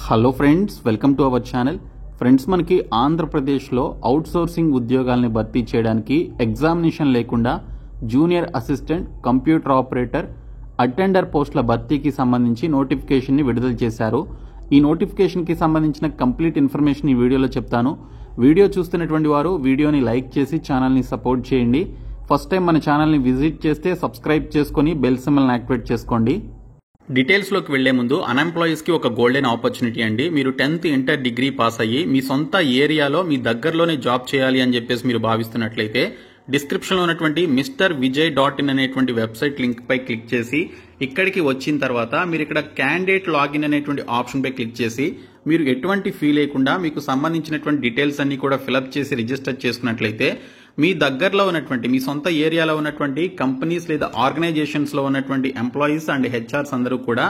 Hello friends, welcome to our channel. Friends, మనకి ఆంధ్రప్రదేశ్లో outsourcing ఉద్యోగాల్ని భర్తీ చేయడానికి ఎగ్జామినేషన్ లేకుండా junior assistant, computer operator, attender పోస్టుల భర్తీకి సంబంధించి నోటిఫికేషన్ని విడుదల చేశారు. ఈ నోటిఫికేషన్కి సంబంధించిన కంప్లీట్ ఇన్ఫర్మేషన్ ఈ వీడియోలో చెప్తాను. వీడియో చూస్తున్నటువంటి వారు వీడియోని లైక్ చేసి ఛానల్ని సపోర్ట్ చేయండి. ఫస్ట్ టైం మన ఛానల్ని విజిట్ చేస్తే సబ్స్క్రైబ్ చేసుకొని బెల్ సింబల్ని యాక్టివేట్ చేసుకోండి. డీటెయిల్స్లోకి వెళ్లే ముందు అన్ఎంప్లాయీస్కి ఒక గోల్డెన్ ఆపర్చునిటీ అండి. మీరు 10th ఇంటర్ డిగ్రీ పాస్ అయ్యి మీ సొంత ఏరియాలో మీ దగ్గరలోనే జాబ్ చేయాలి అని చెప్పేసి మీరు భావిస్తున్నట్లయితే డిస్క్రిప్షన్లో ఉన్నటువంటి MrVijay.in అనేటువంటి వెబ్సైట్ లింక్ పై క్లిక్ చేసి ఇక్కడికి వచ్చిన తర్వాత మీరు ఇక్కడ క్యాండిడేట్ లాగిన్ అనేటువంటి ఆప్షన్ పై క్లిక్ చేసి మీరు ఎటువంటి ఫీ లేకుండా మీకు సంబంధించినటువంటి డీటెయిల్స్ అన్ని కూడా ఫిలప్ చేసి రిజిస్టర్ చేసుకున్నట్లయితే మీ దగ్గరలో ఉన్నటువంటి మీ సొంత ఏరియాలో ఉన్నటువంటి కంపెనీస్ లేదా ఆర్గనైజేషన్స్ లో ఉన్నటువంటి ఎంప్లాయీస్ అండ్ హెచ్ఆర్స్ అందరూ కూడా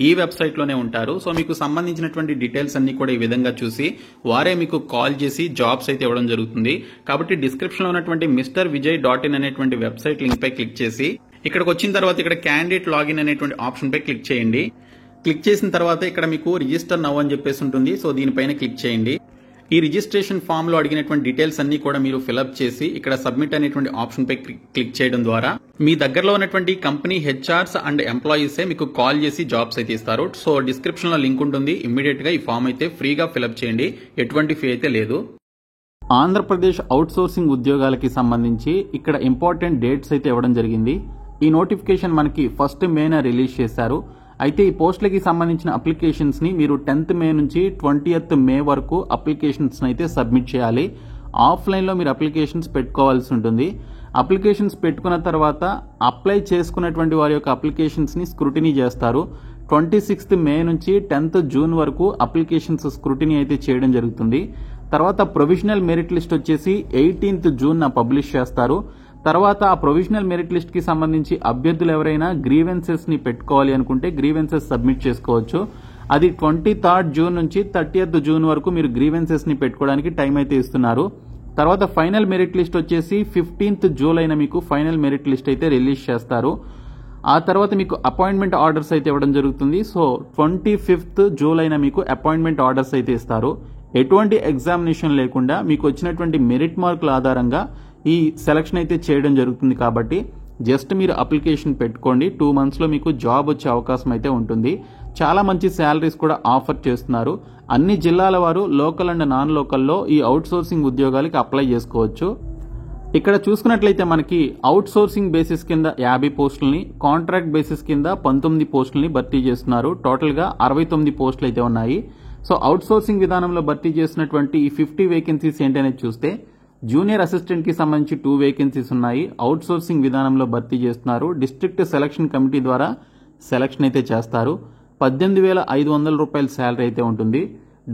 ఈ వెబ్సైట్ లోనే ఉంటారు. సో మీకు సంబంధించినటువంటి డీటెయిల్స్ అన్ని కూడా ఈ విధంగా చూసి వారే మీకు కాల్ చేసి జాబ్స్ అయితే ఇవ్వడం జరుగుతుంది. కాబట్టి డిస్క్రిప్షన్ లో ఉన్నటువంటి MrVijay.in అనేటువంటి వెబ్సైట్ లింక్ పై క్లిక్ చేసి ఇక్కడికి వచ్చిన తర్వాత ఇక్కడ క్యాండిడేట్ లాగిన్ అనేటువంటి ఆప్షన్ పై క్లిక్ చేయండి. క్లిక్ చేసిన తర్వాత ఇక్కడ మీకు రిజిస్టర్ నౌ అని చెప్పేసి ఉంటుంది. సో దీనిపైన క్లిక్ చేయండి. ఈ రిజిస్ట్రేషన్ ఫామ్ లో అడిగినటువంటి డీటెయిల్స్ అన్ని కూడా మీరు ఫిలప్ చేసి ఇక్కడ సబ్మిట్ అనేటువంటి ఆప్షన్ పై క్లిక్ చేయడం ద్వారా మీ దగ్గరలో ఉన్నటువంటి కంపెనీ హెచ్ఆర్స్ అండ్ ఎంప్లాయీస్ మీకు కాల్ చేసి జాబ్స్ అయితే ఇస్తారు. సో డిస్క్రిప్షన్ లో లింక్ ఉంటుంది. ఇమ్మీడియట్ గా ఈ ఫామ్ అయితే ఫ్రీగా ఫిలప్ చేయండి. ఎటువంటి ఫీ అయితే లేదు. ఆంధ్రప్రదేశ్ అవుట్సోర్సింగ్ ఉద్యోగాలకి సంబంధించి ఇక్కడ ఇంపార్టెంట్ డేట్స్ అయితే ఇవ్వడం జరిగింది. ఈ నోటిఫికేషన్ మనకి 1 మేన రిలీజ్ చేశారు. అయితే ఈ పోస్టులకి సంబంధించిన అప్లికేషన్స్ ని మీరు 10th మే నుంచి 20th మే వరకు అప్లికేషన్స్ అయితే సబ్మిట్ చేయాలి. ఆఫ్లైన్ లో మీరు అప్లికేషన్స్ పెట్టుకోవాల్సి ఉంటుంది. అప్లికేషన్స్ పెట్టుకున్న తర్వాత అప్లై చేసుకున్నటువంటి వారి యొక్క అప్లికేషన్స్ ని స్క్రూటినీ చేస్తారు. 26th మే నుంచి 10th జూన్ వరకు అప్లికేషన్స్ స్క్రూటినీ అయితే చేయడం జరుగుతుంది. తర్వాత ప్రొవిజనల్ మెరిట్ లిస్ట్ వచ్చేసి 18th జూన్ పబ్లిష్ చేస్తారు. తర్వాత ఆ ప్రొవిజనల్ మెరిట్ లిస్ట్ కి సంబంధించి అభ్యర్థులు ఎవరైనా గ్రీవెన్సెస్ ని పెట్టుకోవాలి అనుకుంటే గ్రీవెన్సెస్ సబ్మిట్ చేసుకోవచ్చు. అది 23rd జూన్ నుంచి 30th జూన్ వరకు మీరు గ్రీవెన్సెస్ ని పెట్టుకోవడానికి టైం అయితే ఇస్తున్నారు. తర్వాత ఫైనల్ మెరిట్ లిస్ట్ వచ్చేసి 15th జూలైన మీకు ఫైనల్ మెరిట్ లిస్ట్ అయితే రిలీజ్ చేస్తారు. ఆ తర్వాత మీకు అపాయింట్మెంట్ ఆర్డర్స్ అయితే ఇవ్వడం జరుగుతుంది. సో 25th జూలైన మీకు అపాయింట్మెంట్ ఆర్డర్స్ అయితే ఇస్తారు. ఎటువంటి ఎగ్జామినేషన్ లేకుండా మీకు వచ్చినటువంటి మెరిట్ మార్కుల ఆధారంగా ఈ సెలక్షన్ అయితే చేయడం జరుగుతుంది. కాబట్టి జస్ట్ మీరు అప్లికేషన్ పెట్టుకోండి. 2 months లో మీకు జాబ్ వచ్చే అవకాశం అయితే ఉంటుంది. చాలా మంచి శాలరీస్ కూడా ఆఫర్ చేస్తున్నారు. అన్ని జిల్లాల వారు లోకల్ అండ్ నాన్ లోకల్లో ఈ అవుట్ సోర్సింగ్ ఉద్యోగాలకి అప్లై చేసుకోవచ్చు. ఇక్కడ చూసుకున్నట్లయితే మనకి అవుట్ సోర్సింగ్ బేసిస్ కింద 50 పోస్టులని, కాంట్రాక్ట్ బేసిస్ కింద 19 పోస్టులని భర్తీ చేస్తున్నారు. టోటల్ గా 69 పోస్టులు అయితే ఉన్నాయి. సో అవుట్ సోర్సింగ్ విధానంలో భర్తీ చేసినటువంటి ఈ 50 వేకెన్సీస్ ఏంటనేది చూస్తే జూనియర్ అసిస్టెంట్ కి సంబంధించి 2 వేకెన్సీస్ ఉన్నాయి. అవుట్ సోర్సింగ్ విధానంలో భర్తీ చేస్తున్నారు. డిస్ట్రిక్ట్ సెలక్షన్ కమిటీ ద్వారా సెలక్షన్ అయితే చేస్తారు. 18,500 రూపాయల శాలరీ అయితే ఉంటుంది.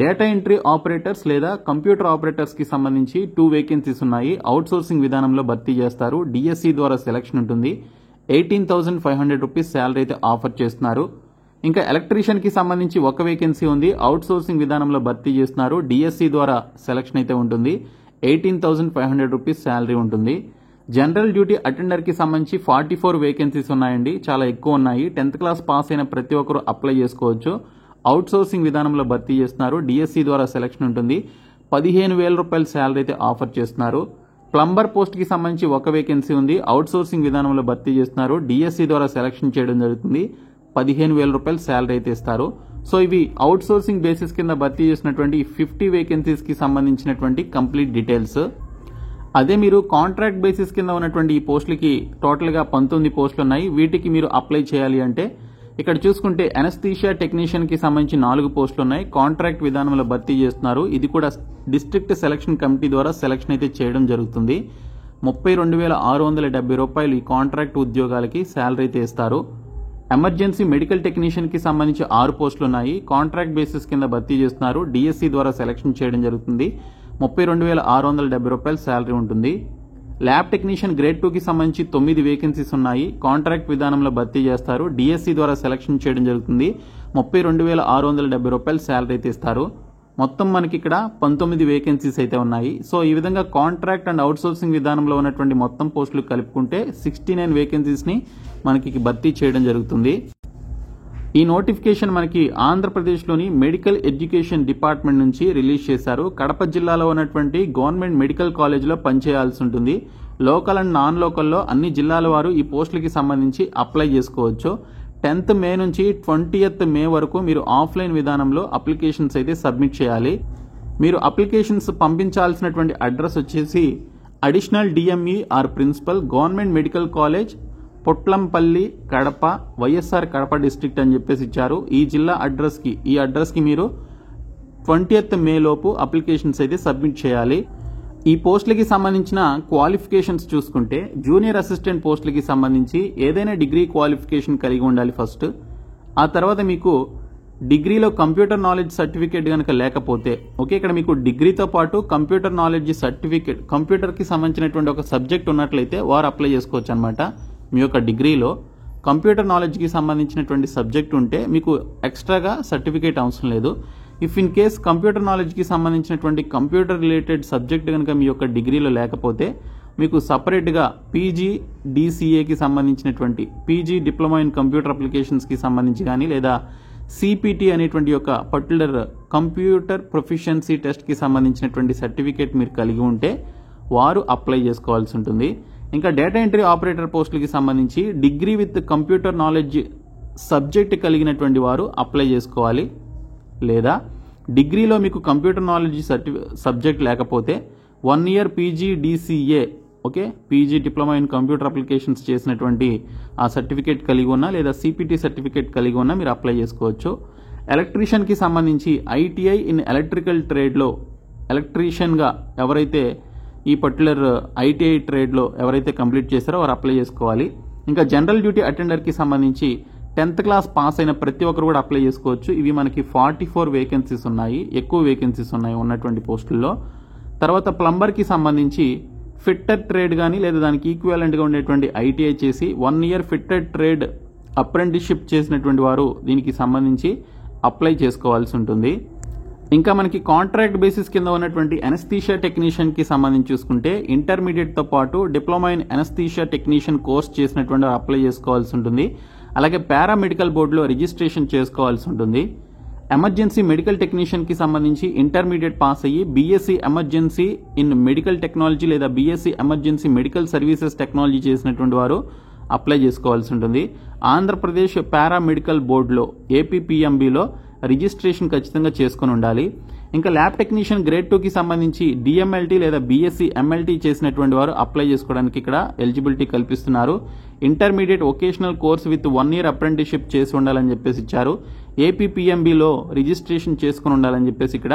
డేటా ఎంట్రీ ఆపరేటర్స్ లేదా కంప్యూటర్ ఆపరేటర్స్ కి సంబంధించి 2 వేకెన్సీస్ ఉన్నాయి. అవుట్ సోర్సింగ్ విధానంలో భర్తీ చేస్తారు. డిఎస్సి ద్వారా సెలక్షన్ ఉంటుంది. 18,500 రూపీస్ శాలరీ అయితే ఆఫర్ చేస్తున్నారు. ఇంకా ఎలక్ట్రీషియన్ కి సంబంధించి 1 వేకెన్సీ ఉంది. అవుట్ సోర్సింగ్ విధానంలో భర్తీ చేస్తున్నారు. డిఎస్సి ద్వారా సెలక్షన్ అయితే ఉంటుంది. 18,500 రూపీస్ శాలరీ ఉంటుంది. జనరల్ డ్యూటీ అటెండర్ కి సంబంధించి 44 వేకెన్సీస్ ఉన్నాయండి. చాలా ఎక్కువ ఉన్నాయి. 10th క్లాస్ పాస్ అయిన ప్రతి ఒక్కరు అప్లై చేసుకోవచ్చు. అవుట్ సోర్సింగ్ విధానంలో భర్తీ చేస్తున్నారు. డిఎస్సి ద్వారా సెలక్షన్ ఉంటుంది. 15,000 రూపాయల శాలరీ అయితే ఆఫర్ చేస్తున్నారు. ప్లంబర్ పోస్ట్ కి సంబంధించి 1 వేకెన్సీ ఉంది. అవుట్ సోర్సింగ్ విధానంలో భర్తీ చేస్తున్నారు. డిఎస్సి ద్వారా సెలక్షన్ చేయడం జరుగుతుంది. 15,000 రూపాయల శాలరీ అయితే ఇస్తారు. సో ఇవి అవుట్ సోర్సింగ్ బేసిస్ కింద భర్తీ చేసినటువంటి 50 వేకెన్సీస్ కి సంబంధించినటువంటి కంప్లీట్ డీటెయిల్స్. అదే మీరు కాంట్రాక్ట్ బేసిస్ కింద ఉన్నటువంటి ఈ పోస్టులకి టోటల్ గా 19 పోస్టులు ఉన్నాయి. వీటికి మీరు అప్లై చేయాలి అంటే ఇక్కడ చూసుకుంటే అనస్థీషియా టెక్నీషియన్ కి సంబంధించి 4 పోస్టులు ఉన్నాయి. కాంట్రాక్ట్ విధానంలో భర్తీ చేస్తున్నారు. ఇది కూడా డిస్ట్రిక్ట్ సెలక్షన్ కమిటీ ద్వారా సెలక్షన్ అయితే చేయడం జరుగుతుంది. 32,670 రూపాయలు ఈ కాంట్రాక్ట్ ఉద్యోగాలకి శాలరీ అయితే ఇస్తారు. ఎమర్జెన్సీ మెడికల్ టెక్నీషియన్ కి సంబంధించి 6 పోస్టులు ఉన్నాయి. కాంట్రాక్ట్ బేసిస్ కింద భర్తీ చేస్తున్నారు. డిఎస్సి ద్వారా సెలక్షన్ చేయడం జరుగుతుంది. 32,670 రూపాయల శాలరీ ఉంటుంది. ల్యాబ్ టెక్నీషియన్ గ్రేడ్ 2 కి సంబంధించి 9 వేకెన్సీస్ ఉన్నాయి. కాంట్రాక్ట్ విధానంలో భర్తీ చేస్తారు. డిఎస్సి ద్వారా సెలక్షన్ చేయడం జరుగుతుంది. 32,670 రూపాయల శాలరీ అయితే ఇస్తారు. మొత్తం మనకి ఇక్కడ 19 వేకెన్సీస్ అయితే ఉన్నాయి. సో ఈ విధంగా కాంట్రాక్ట్ అండ్ అవుట్ సోర్సింగ్ విధానంలో ఉన్నటువంటి మొత్తం పోస్టులు కలుపుకుంటే 69 వేకెన్సీస్ ని మనకి భర్తీ చేయడం జరుగుతుంది. ఈ నోటిఫికేషన్ మనకి ఆంధ్రప్రదేశ్లోని మెడికల్ ఎడ్యుకేషన్ డిపార్ట్మెంట్ నుంచి రిలీజ్ చేశారు. కడప జిల్లాలో ఉన్నటువంటి గవర్నమెంట్ మెడికల్ కాలేజ్లో పనిచేయాల్సి ఉంటుంది. లోకల్ అండ్ నాన్ లోకల్లో అన్ని జిల్లాల వారు ఈ పోస్టులకి సంబంధించి అప్లై చేసుకోవచ్చు. 10th మే నుంచి 20th మే వరకు మీరు ఆఫ్లైన్ విధానంలో అప్లికేషన్స్ అయితే సబ్మిట్ చేయాలి. మీరు అప్లికేషన్స్ పంపించాల్సినటువంటి అడ్రస్ వచ్చేసి additional DME or principal government medical college Potlampalli Kadapa YSR Kadapa district అని చెప్పేసి ఇచ్చారు. ఈ జిల్లా ఈ అడ్రస్కి మీరు 20th మే లోపు అప్లికేషన్స్ అయితే సబ్మిట్ చేయాలి. ఈ పోస్టులకి సంబంధించిన క్వాలిఫికేషన్స్ చూసుకుంటే జూనియర్ అసిస్టెంట్ పోస్టులకి సంబంధించి ఏదైనా డిగ్రీ క్వాలిఫికేషన్ కలిగి ఉండాలి ఫస్ట్. ఆ తర్వాత మీకు డిగ్రీలో కంప్యూటర్ నాలెడ్జ్ సర్టిఫికేట్ కనుక లేకపోతే ఓకే, ఇక్కడ మీకు డిగ్రీతో పాటు కంప్యూటర్ నాలెడ్జ్ సర్టిఫికేట్ కంప్యూటర్కి సంబంధించినటువంటి ఒక సబ్జెక్ట్ ఉన్నట్లయితే వారు అప్లై చేసుకోవచ్చు అనమాట. మీ యొక్క డిగ్రీలో కంప్యూటర్ నాలెడ్జ్కి సంబంధించినటువంటి సబ్జెక్ట్ ఉంటే మీకు ఎక్స్ట్రాగా సర్టిఫికేట్ అవసరం లేదు. ఇఫ్ ఇన్ కేస్ కంప్యూటర్ నాలెడ్జ్కి సంబంధించినటువంటి కంప్యూటర్ రిలేటెడ్ సబ్జెక్ట్ కనుక మీ యొక్క డిగ్రీలో లేకపోతే మీకు సపరేట్గా PGDCAకి సంబంధించినటువంటి పీజీ డిప్లొమా ఇన్ కంప్యూటర్ అప్లికేషన్స్కి సంబంధించి కానీ లేదా CPT అనేటువంటి యొక్క పర్టికులర్ కంప్యూటర్ ప్రొఫిషియన్సీ టెస్ట్కి సంబంధించినటువంటి సర్టిఫికేట్ మీరు కలిగి ఉంటే వారు అప్లై చేసుకోవాల్సి ఉంటుంది. ఇంకా డేటా ఎంట్రీ ఆపరేటర్ పోస్టులకి సంబంధించి degree with computer knowledge subject కలిగినటువంటి వారు అప్లై చేసుకోవాలి. లేదా డిగ్రీలో మీకు కంప్యూటర్ నాలెడ్జ్ సబ్జెక్ట్ లేకపోతే 1 year PGDCA okay, PG diploma in computer applications చేసినటువంటి ఆ సర్టిఫికేట్ కలిగి ఉన్నా లేదా CPT సర్టిఫికేట్ కలిగి ఉన్నా మీరు అప్లై చేసుకోవచ్చు. ఎలక్ట్రీషియన్కి సంబంధించి ITI ఇన్ ఎలక్ట్రికల్ ట్రేడ్లో ఎలక్ట్రీషియన్గా ఎవరైతే ఈ పర్టికులర్ ITI ట్రేడ్లో ఎవరైతే కంప్లీట్ చేశారో వారు అప్లై చేసుకోవాలి. ఇంకా జనరల్ డ్యూటీ అటెండర్కి సంబంధించి 10th క్లాస్ పాస్ అయిన ప్రతి ఒక్కరు కూడా అప్లై చేసుకోవచ్చు. ఇవి మనకి 44 వేకెన్సీస్ ఉన్నాయి, ఎక్కువ వేకెన్సీస్ ఉన్నాయి ఉన్నటువంటి పోస్టుల్లో. తర్వాత ప్లంబర్కి సంబంధించి ఫిట్టర్ ట్రేడ్ కానీ లేదా దానికి ఈక్వాలెంట్గా ఉండేటువంటి ITI చేసి 1 year ఫిట్టర్ ట్రేడ్ అప్రెంటిస్షిప్ చేసినటువంటి వారు దీనికి సంబంధించి అప్లై చేసుకోవాల్సి ఉంటుంది. ఇంకా మనకి కాంట్రాక్ట్ బేసిస్ కింద ఉన్నటువంటి అనస్థీషియా టెక్నీషియన్కి సంబంధించి చూసుకుంటే ఇంటర్మీడియట్తో పాటు diploma in anaesthesia technician course చేసినటువంటి వారు అప్లై చేసుకోవాల్సి ఉంటుంది. అలాగే పారామెడికల్ బోర్డులో రిజిస్ట్రేషన్ చేసుకోవాల్సి ఉంటుంది. ఎమర్జెన్సీ మెడికల్ టెక్నీషియన్కి సంబంధించి ఇంటర్మీడియట్ పాస్ అయ్యి BSc emergency in medical technology లేదా BSc emergency medical services technology చేసినటువంటి వారు అప్లై చేసుకోవాల్సి ఉంటుంది. ఆంధ్రప్రదేశ్ పారామెడికల్ బోర్డులో APPMBలో రిజిస్ట్రేషన్ ఖచ్చితంగా చేసుకుని ఉండాలి. ఇంకా ల్యాబ్ టెక్నీషియన్ గ్రేడ్ 2కి సంబంధించి DMLT లేదా BSc MLT చేసినటువంటి వారు అప్లై చేసుకోవడానికి ఇక్కడ ఎలిజిబిలిటీ కల్పిస్తున్నారు. Intermediate vocational course with 1 year apprenticeship చేసి ఉండాలని చెప్పేసి ఇచ్చారు. APPMBలో రిజిస్ట్రేషన్ చేసుకుని ఉండాలని చెప్పేసి ఇక్కడ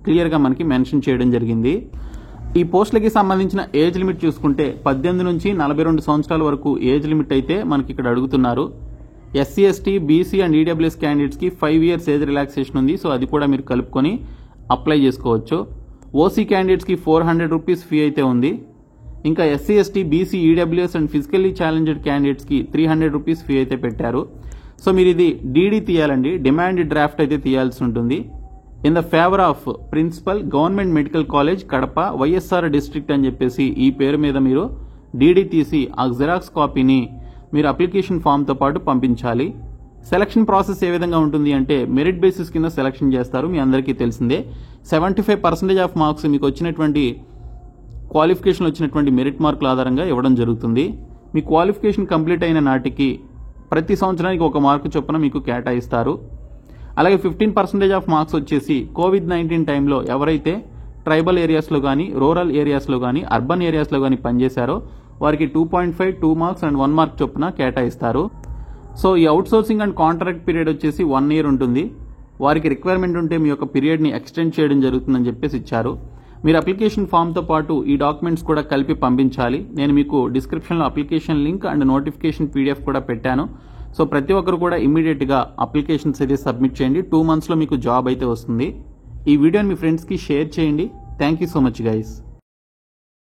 క్లియర్గా మనకి మెన్షన్ చేయడం జరిగింది. ఈ పోస్టులకి సంబంధించిన ఏజ్ లిమిట్ చూసుకుంటే 18 నుంచి 42 సంవత్సరాల వరకు ఏజ్ లిమిట్ అయితే మనకి ఇక్కడ అడుగుతున్నారు. SC ST BC and EWS క్యాండిడేట్స్కి 5 years ఏజ్ రిలాక్సేషన్ ఉంది. సో అది కూడా మీరు కలుపుకొని అప్లై చేసుకోవచ్చు. OC క్యాండిడేట్స్కి 400 రూపీస్ ఫీ అయితే ఉంది. ఇంకా SC ST BC EWS and physically challenged క్యాండిడేట్స్కి 300 రూపీస్ ఫీ అయితే పెట్టారు. సో మీరు ఇది DD తీయాలండి, డిమాండ్ డ్రాఫ్ట్ అయితే తీయాల్సి ఉంటుంది. In the favour of principal government medical college Kadapa YSR district అని చెప్పేసి ఈ పేరు మీద మీరు DD తీసి ఆ జిరాక్స్ కాపీని మీరు అప్లికేషన్ ఫామ్తో పాటు పంపించాలి. సెలక్షన్ ప్రాసెస్ ఏ విధంగా ఉంటుంది అంటే మెరిట్ బేసిస్ కింద సెలక్షన్ చేస్తారు. మీ అందరికీ తెలిసిందే 75% ఆఫ్ మార్క్స్ మీకు వచ్చినటువంటి క్వాలిఫికేషన్ వచ్చినటువంటి మెరిట్ మార్కుల ఆధారంగా ఇవ్వడం జరుగుతుంది. మీ క్వాలిఫికేషన్ కంప్లీట్ అయిన నాటికి ప్రతి సంవత్సరానికి 1 మార్కు చొప్పున మీకు కేటాయిస్తారు. అలాగే 15% ఆఫ్ మార్క్స్ వచ్చేసి COVID-19 టైంలో ఎవరైతే ట్రైబల్ ఏరియాస్లో కానీ రూరల్ ఏరియాస్లో కానీ అర్బన్ ఏరియాస్లో కానీ పనిచేశారో వారికి 2.5, 2 మార్క్స్ అండ్ 1 మార్క్ చొప్పున కేటాయిస్తారు. సో ఈ అవుట్సోర్సింగ్ అండ్ కాంట్రాక్ట్ పీరియడ్ వచ్చేసి 1 year ఉంటుంది. వారికి రిక్వైర్మెంట్ ఉంటే మీ యొక్క పీరియడ్ని ఎక్స్టెండ్ చేయడం జరుగుతుందని చెప్పేసి ఇచ్చారు. మీరు అప్లికేషన్ ఫామ్తో పాటు ఈ డాక్యుమెంట్స్ కూడా కలిపి పంపించాలి. నేను మీకు డిస్క్రిప్షన్లో application link and notification PDF కూడా పెట్టాను. సో ప్రతి ఒక్కరు కూడా ఇమీడియట్గా అప్లికేషన్స్ అయితే సబ్మిట్ చేయండి. 2 monthsలో మీకు జాబ్ అయితే వస్తుంది. ఈ వీడియోని మీ ఫ్రెండ్స్కి షేర్ చేయండి. Thank you so much guys.